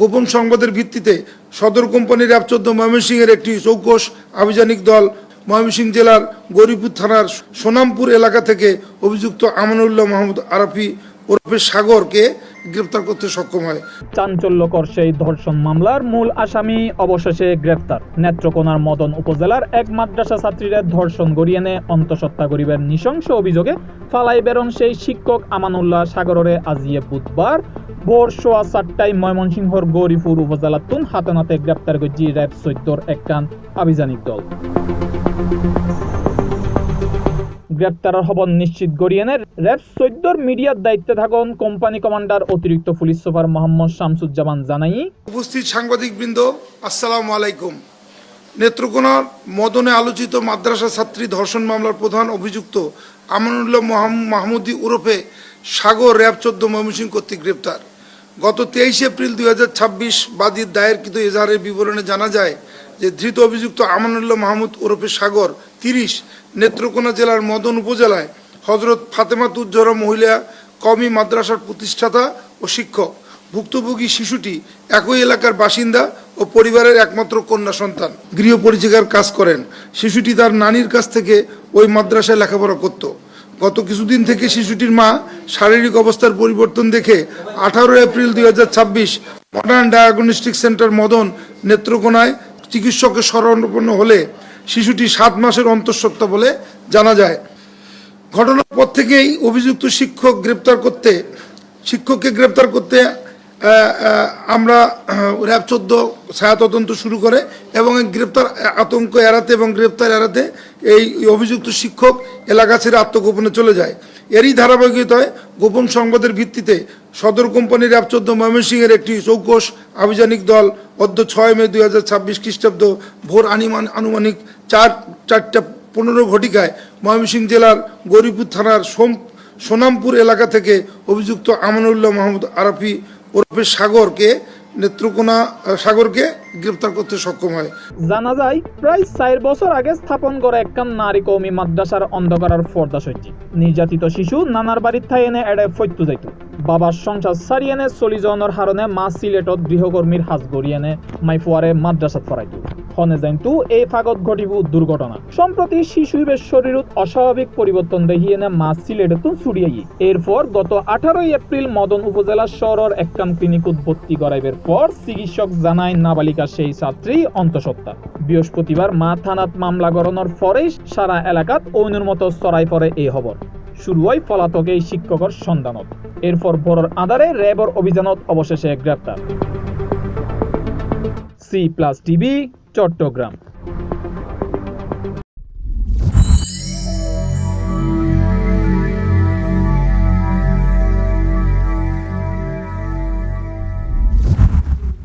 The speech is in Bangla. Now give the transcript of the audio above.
গোপন সংবাদের ভিত্তিতে সদর কোম্পানি র্যাব 14 ময়মনসিংহের একটি চৌকস আভিযানিক দল ময়মনসিংহ জেলার গৌরীপুর থানার সোনামপুর এলাকা থেকে অভিযুক্ত আমানুল্লাহ মাহমুদ আরাফি ওরফে সাগরকে গ্রেপ্তার করতে সক্ষম হয়। চাঞ্চল্যকর সেই ধর্ষণ মামলার মূল আসামি অবশেষে গ্রেপ্তার। নেত্রকোনার মদন উপজেলার এক মাদ্রাসা ছাত্রীর ধর্ষণ গড়িয়ে এনে অন্তঃসত্ত্বা গরিবের নৃশংস অভিযোগে ফালাই বেরন সেই শিক্ষক আমানুল্লাহ সাগররে আজিয়ে বুধবার ভোর 4:15টায় ময়মনসিংহর গৌরীপুর উপজেলাতুন হাতে নাতে গ্রেপ্তার করছি র্যাব 14 একখান আভিযানিক দল। গ্রেপ্তারের খবর নিশ্চিত করিয়ে র্যাব 14 মিডিয়ার দায়িত্বে থাকুন কোম্পানি কমান্ডার অতিরিক্ত পুলিশ সুপার মোহাম্মদ শামসুজ্জামান জানাই, উপস্থিত সাংবাদিকবৃন্দ, আসসালামু আলাইকুম। নেত্রকোনার মদনে আলোচিত মাদ্রাসা ছাত্রী ধর্ষণ মামলার প্রধান অভিযুক্ত আমানুল্লাহ মাহমুদি ওরফে সাগর র্যাব 14 ময়মনসিংহ কর্তৃক গ্রেপ্তার। গত 23 এপ্রিল 2026 বাদীর দায়েরকৃত এজাহারের বিবরণে জানা যায় যে ধৃত অভিযুক্ত আমানুল্লাহ মাহমুদ ওরফে সাগর 30 নেত্রকোনা জেলার মদন উপজেলায় হজরত ফাতেমাতুজ্জোহরা মহিলা কওমি মাদ্রাসার প্রতিষ্ঠাতা ও শিক্ষক। ভুক্তভোগী শিশুটি একই এলাকার বাসিন্দা ও পরিবারের একমাত্র কন্যা সন্তান। গৃহ পরিচারিকার কাজ করেন। শিশুটি তার নানির কাছ থেকে ওই মাদ্রাসায় লেখাপড়া করত। গত কিছুদিন থেকে শিশুটির মা শারীরিক অবস্থার পরিবর্তন দেখে 18 April 2026 modern diagnostic centre Madan নেত্রকোনায় চিকিৎসকের শরণাপন্ন হলে শিশুটি 7 মাসের অন্তঃসত্ত্বা বলে জানা যায়। ঘটনার পর থেকেই অভিযুক্ত শিক্ষককে গ্রেপ্তার করতে আমরা র্যাব 14 ছায়া তদন্ত শুরু করে এবং গ্রেপ্তার আতঙ্ক এড়াতে এবং গ্রেপ্তার এড়াতে এই অভিযুক্ত শিক্ষক এলাকা ছেড়ে আত্মগোপনে চলে যায়। এরই ধারাবাহিকতায় গোপন সংবাদের ভিত্তিতে সদর কোম্পানি র্যাব 14 ময়মনসিংহের একটি চৌকস আভিযানিক দল 6 মে 2026 খ্রিস্টাব্দ ভোর আনুমানিক 4:15 ঘটিকায় ময়মনসিংহ জেলার গৌরীপুর থানার সোনামপুর এলাকা থেকে অভিযুক্ত আমানুল্লাহ মাহমুদ আরাফি ওরফে সাগরকে গ্রেপ্তার করতে সক্ষম হয়। জানা যায় প্রায় 4 বছর আগে স্থাপন করা একখান নারী কওমি মাদ্রাসার অন্ধকারের পর্দা সজ্জি নির্যাতিত শিশু নানার বাড়ির থাই এনে এড়ে ফৈত্যু যাইত। বাবার সংসার সারি এনে চলি যাওয়ার হারণে মা সিলেটত গৃহকর্মীর হাজ গড়িয়ে এনে মাইফুয়ারে মাদ্রাসাত ফরাইত। হনে যাইন্তু এই ফাগত ঘটিব দুর্ঘটনা। সম্প্রতি শিশুর শরীরত অস্বাভাবিক পরিবর্তন দেখিয়ে এনে মা সিলেটত ছুড়িয়াই। এরপর গত 18 এপ্রিল মদন উপজেলা শহরের একখান ক্লিনিকত ভর্তি করাইবার পর চিকিৎসক জানায় নাবালিকা সেই ছাত্রী অন্তঃসত্ত্বা। বৃহস্পতিবার মা থানাত মামলা গড়ানোর পরেই সারা এলাকাত ঐনুর মতো ছড়াই পড়ে এই খবর। শুরু হয় পলাতক এই শিক্ষকের সন্ধানত। এরপর ভোরের আধারে র্যাবর অভিযানত অবশেষে গ্রেপ্তার। C+ TV Chittagong.